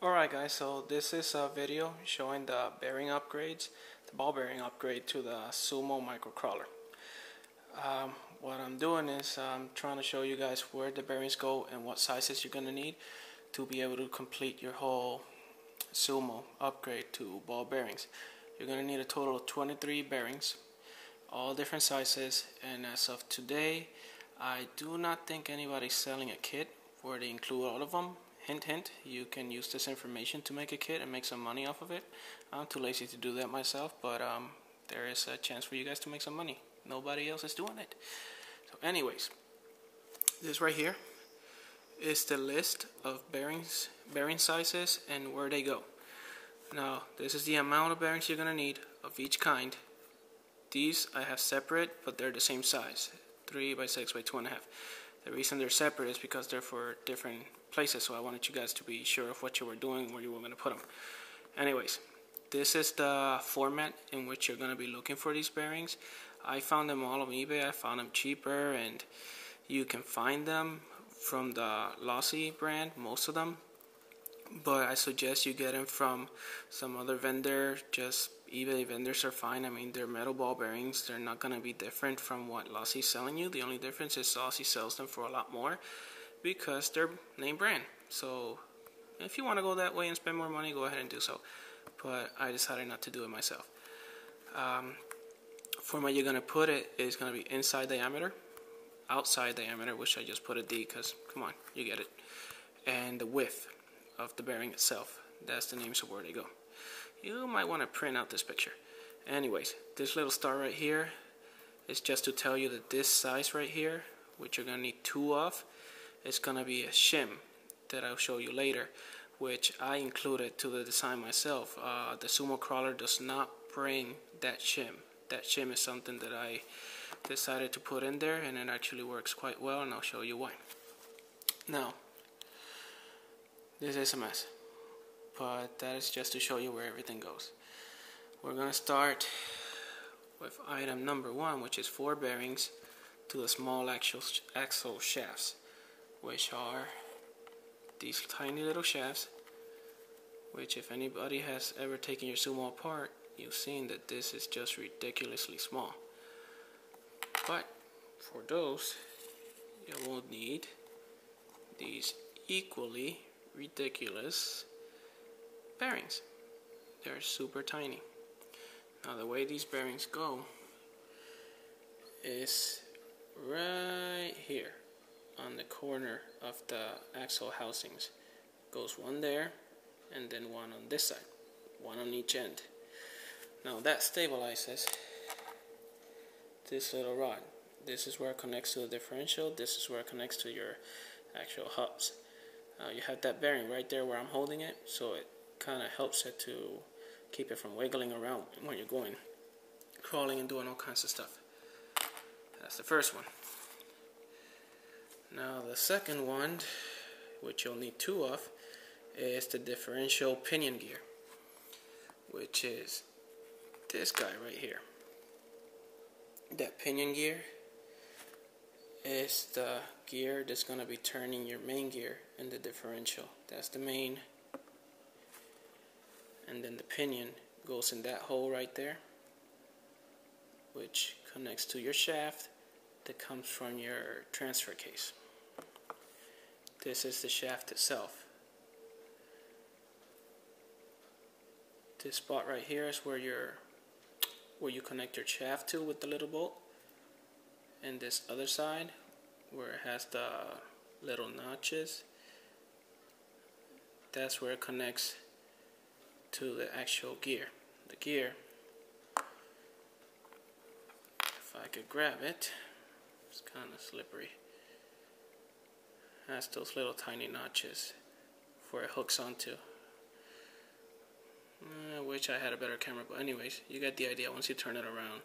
Alright guys, so this is a video showing the bearing upgrades, the ball bearing upgrade to the Sumo Micro Crawler. What I'm doing is I'm trying to show you guys where the bearings go and what sizes you're going to need to be able to complete your whole Sumo upgrade to ball bearings. You're going to need a total of 23 bearings, all different sizes, and as of today I do not think anybody's selling a kit where they include all of them. Hint, hint, you can use this information to make a kit and make some money off of it. I'm too lazy to do that myself, but there is a chance for you guys to make some money. Nobody else is doing it. So anyways, this right here is the list of bearing sizes and where they go. Now, this is the amount of bearings you're going to need of each kind. These I have separate, but they're the same size, 3 by 6 by 2.5. The reason they're separate is because they're for different places, so I wanted you guys to be sure of what you were doing and where you were going to put them. Anyways, this is the format in which you're going to be looking for these bearings. I found them all on eBay. I found them cheaper, and you can find them from the Losi brand, most of them. But I suggest you get them from some other vendor. Just eBay vendors are fine. I mean, they're metal ball bearings. They're not going to be different from what Losi's selling you. The only difference is Losi sells them for a lot more because they're name brand. So if you want to go that way and spend more money, go ahead and do so. But I decided not to do it myself. Format you're going to put it is going to be inside diameter, outside diameter, which I just put a D because, come on, you get it. And the width of the bearing itself. That's the names of where they go. You might want to print out this picture. Anyways, this little star right here is just to tell you that this size right here, which you're going to need 2 of, is going to be a shim that I'll show you later, which I included to the design myself. The Sumo Crawler does not bring that shim. That shim is something that I decided to put in there, and it actually works quite well, and I'll show you why. Now, this is a mess, but that is just to show you where everything goes. We're going to start with item number 1, which is 4 bearings to the small axle shafts, which are these tiny little shafts, which if anybody has ever taken your Sumo apart, you've seen that this is just ridiculously small. But for those, you will need these equally ridiculous bearings. They're super tiny. Now the way these bearings go is right here on the corner of the axle housings. Goes one there and then one on this side, one on each end. Now that stabilizes this little rod. This is where it connects to the differential. This is where it connects to your actual hubs. You have that bearing right there where I'm holding it, so it kind of helps it to keep it from wiggling around when you're going crawling and doing all kinds of stuff. That's the first one. Now the second one, which you'll need 2 of, is the differential pinion gear, which is this guy right here. That pinion gear is the gear that's going to be turning your main gear in the differential. That's the main, and then the pinion goes in that hole right there, which connects to your shaft that comes from your transfer case. This is the shaft itself. This spot right here is where you connect your shaft to with the little bolt, and this other side where it has the little notches, that's where it connects to the actual gear. The gear, if I could grab it, it's kind of slippery, has those little tiny notches where it hooks onto. I wish I had a better camera, but anyways, you get the idea. Once you turn it around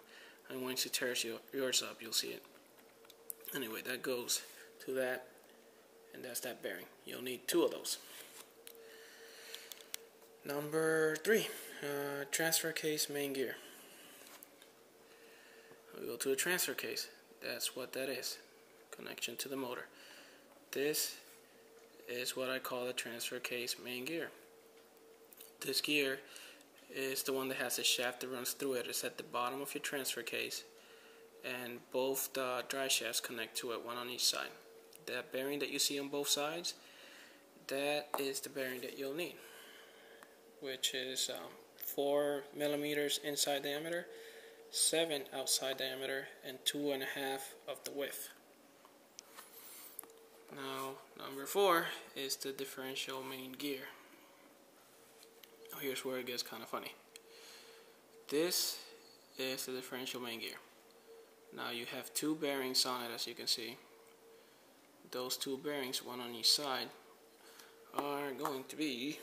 and once you tear yours up, you'll see it. Anyway, that goes to that, and that's that bearing. You'll need 2 of those. Number 3, transfer case main gear. We go to the transfer case. That's what that is. Connection to the motor. This is what I call the transfer case main gear. This gear is the one that has a shaft that runs through it. It's at the bottom of your transfer case, and both the drive shafts connect to it, one on each side. That bearing that you see on both sides, that is the bearing that you'll need, which is 4 millimeters inside diameter, 7 outside diameter, and 2.5 of the width. Now, number 4 is the differential main gear. Now, here's where it gets kind of funny. This is the differential main gear. Now, you have 2 bearings on it, as you can see. Those 2 bearings, one on each side, are going to be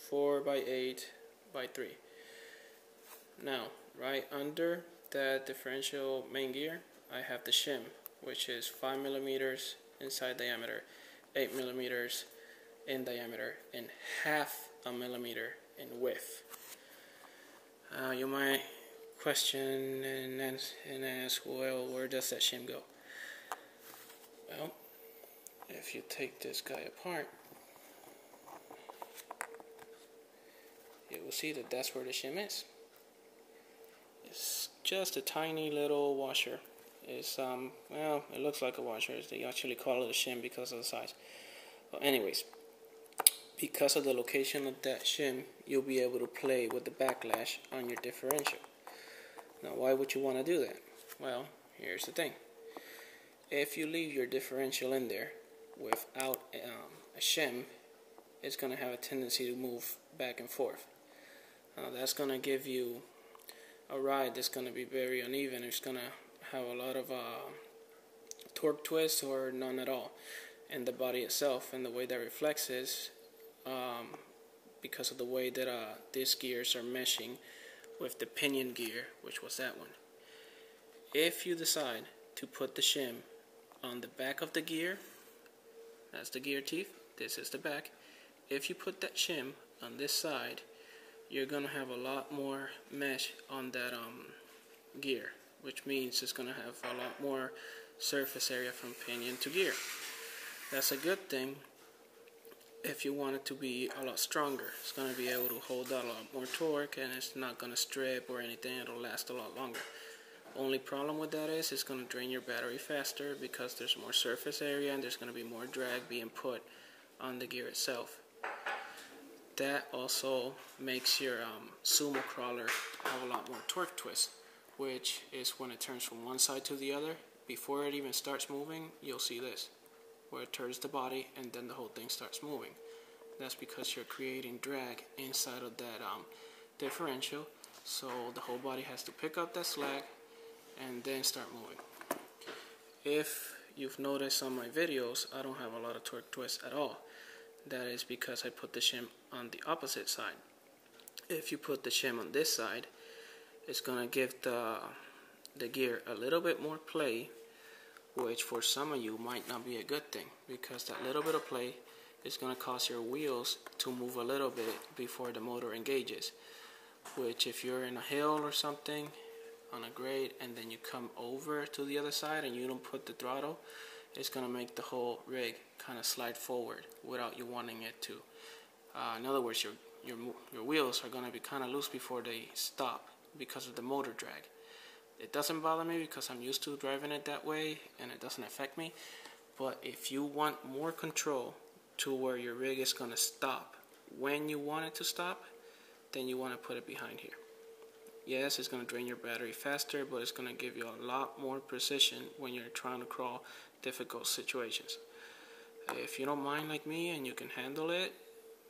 4 by 8 by 3. Now, right under that differential main gear, I have the shim, which is 5 millimeters inside diameter, 8 millimeters in diameter, and 1/2 a millimeter in width. You might question and ask, well, where does that shim go? Well, if you take this guy apart, you will see that that's where the shim is. It's just a tiny little washer. It's well, it looks like a washer. They actually call it a shim because of the size. But anyways, because of the location of that shim, you'll be able to play with the backlash on your differential. Now, why would you want to do that? Well, here's the thing. If you leave your differential in there without a shim, it's going to have a tendency to move back and forth. That's going to give you a ride that's going to be very uneven. It's going to have a lot of torque twists or none at all. And the body itself and the way that reflects is because of the way that these gears are meshing with the pinion gear, which was that one. If you decide to put the shim on the back of the gear, that's the gear teeth, this is the back. If you put that shim on this side, you're going to have a lot more mesh on that gear, which means it's going to have a lot more surface area from pinion to gear. That's a good thing if you want it to be a lot stronger. It's going to be able to hold out a lot more torque, and it's not going to strip or anything. It'll last a lot longer. Only problem with that is it's going to drain your battery faster because there's more surface area and there's going to be more drag being put on the gear itself. That also makes your Sumo Crawler have a lot more torque twist, which is when it turns from one side to the other. Before it even starts moving, you'll see this, where it turns the body and then the whole thing starts moving. That's because you're creating drag inside of that differential, so the whole body has to pick up that slack and then start moving. If you've noticed on my videos, I don't have a lot of torque twists at all. That is because I put the shim on the opposite side. If you put the shim on this side, it's going to give the gear a little bit more play, which for some of you might not be a good thing, because that little bit of play is going to cause your wheels to move a little bit before the motor engages, which if you're in a hill or something on a grade and then you come over to the other side and you don't put the throttle, it's going to make the whole rig kind of slide forward without you wanting it to. In other words, your wheels are going to be kind of loose before they stop because of the motor drag. It doesn't bother me because I'm used to driving it that way and it doesn't affect me. But if you want more control to where your rig is going to stop when you want it to stop, then you want to put it behind here. Yes, it's going to drain your battery faster, but it's going to give you a lot more precision when you're trying to crawl difficult situations. If you don't mind like me and you can handle it,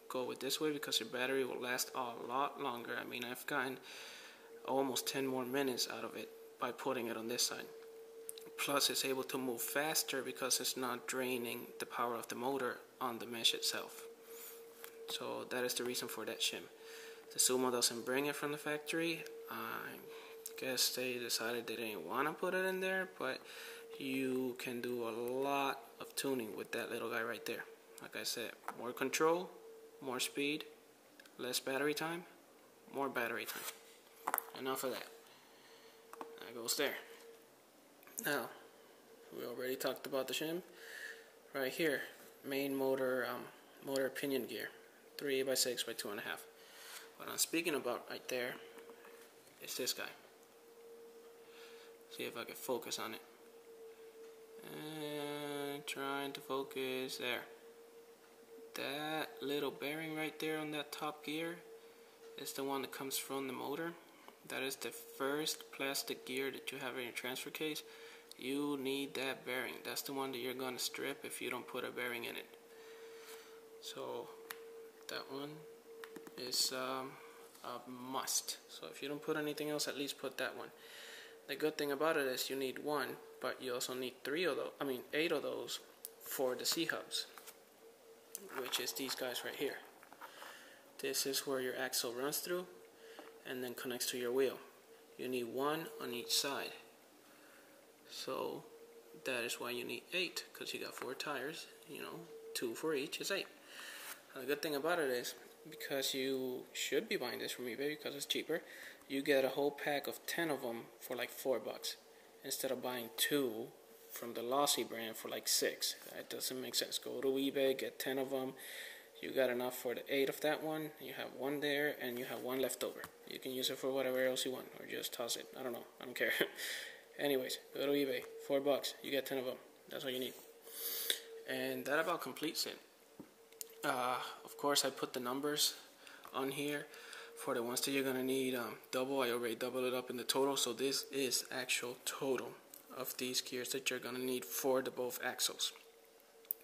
go with this way because your battery will last a lot longer. I mean, I've gotten almost 10 more minutes out of it by putting it on this side. Plus, it's able to move faster because it's not draining the power of the motor on the mesh itself. So that is the reason for that shim. The Sumo doesn't bring it from the factory. I guess they decided they didn't want to put it in there, but you can do a lot of tuning with that little guy right there. Like I said, more control, more speed, less battery time, more battery time. Enough of that. That goes there. Now, we already talked about the shim. Right here, main motor pinion gear. 3 by 6 by 2.5. What I'm speaking about right there is this guy. See if I can focus on it. And trying to focus there. That little bearing right there on that top gear is the one that comes from the motor. That is the first plastic gear that you have in your transfer case. You need that bearing. That's the one that you're going to strip if you don't put a bearing in it. So that one is a must. So if you don't put anything else, at least put that one. The good thing about it is you need one, but you also need 8 of those for the C-hubs, which is these guys right here. This is where your axle runs through and then connects to your wheel. You need one on each side. So that is why you need 8, because you got 4 tires, 2 for each is 8. Now, the good thing about it is, because you should be buying this from eBay because it's cheaper, you get a whole pack of 10 of them for like $4 instead of buying 2 from the Losi brand for like $6. That doesn't make sense. Go to eBay, get 10 of them. You got enough for the 8 of that one. You have 1 there, and you have 1 left over. You can use it for whatever else you want, or just toss it. I don't know. I don't care. Anyways, go to eBay. $4. You get 10 of them. That's all you need. And that about completes it. Of course, I put the numbers on here for the ones that you're gonna need double. I already doubled it up in the total, so this is actual total of these gears that you're gonna need for the both axles.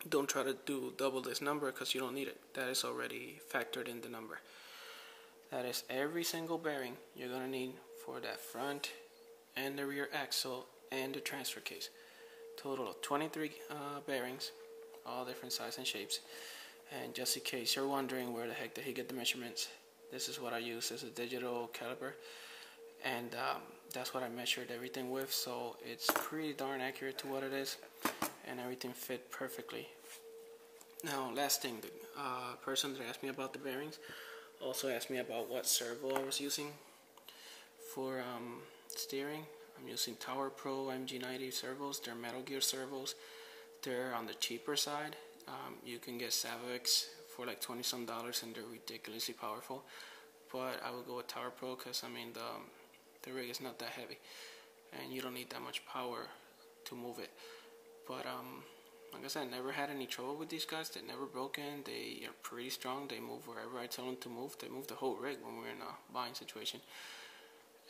Don't try to do double this number because you don't need it. That is already factored in the number. That is every single bearing you're gonna need for that front and the rear axle and the transfer case. Total of 23 bearings, all different sizes and shapes. And just in case you're wondering where the heck did he get the measurements, this is what I use. This is a digital caliper, and that's what I measured everything with, so it's pretty darn accurate to what it is, and everything fit perfectly. Now, last thing, the person that asked me about the bearings also asked me about what servo I was using for steering. I'm using Tower Pro MG90 servos. They're Metal Gear servos. They're on the cheaper side. You can get Savox for like $20-some, and they're ridiculously powerful. But I would go with Tower Pro because the rig is not that heavy, and you don't need that much power to move it. But like I said, never had any trouble with these guys. They're never broken. They are pretty strong. They move wherever I tell them to move. They move the whole rig when we're in a buying situation.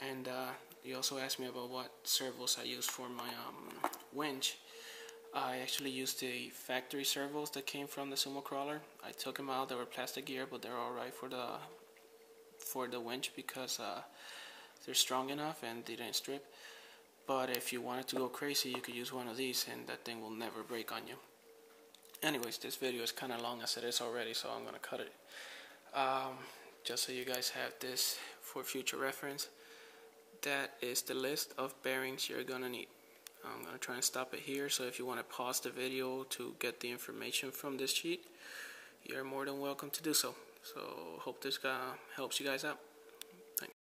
And you also asked me about what servos I use for my winch. I actually used the factory servos that came from the Sumo Crawler. I took them out. They were plastic gear, but they're alright for the winch because they're strong enough and they didn't strip. But if you wanted to go crazy, you could use one of these and that thing will never break on you. Anyways, this video is kind of long as it is already, so I'm going to cut it. Just so you guys have this for future reference. That is the list of bearings you're going to need. I'm going to try and stop it here, so if you want to pause the video to get the information from this sheet, you're more than welcome to do so. So hope this helps you guys out.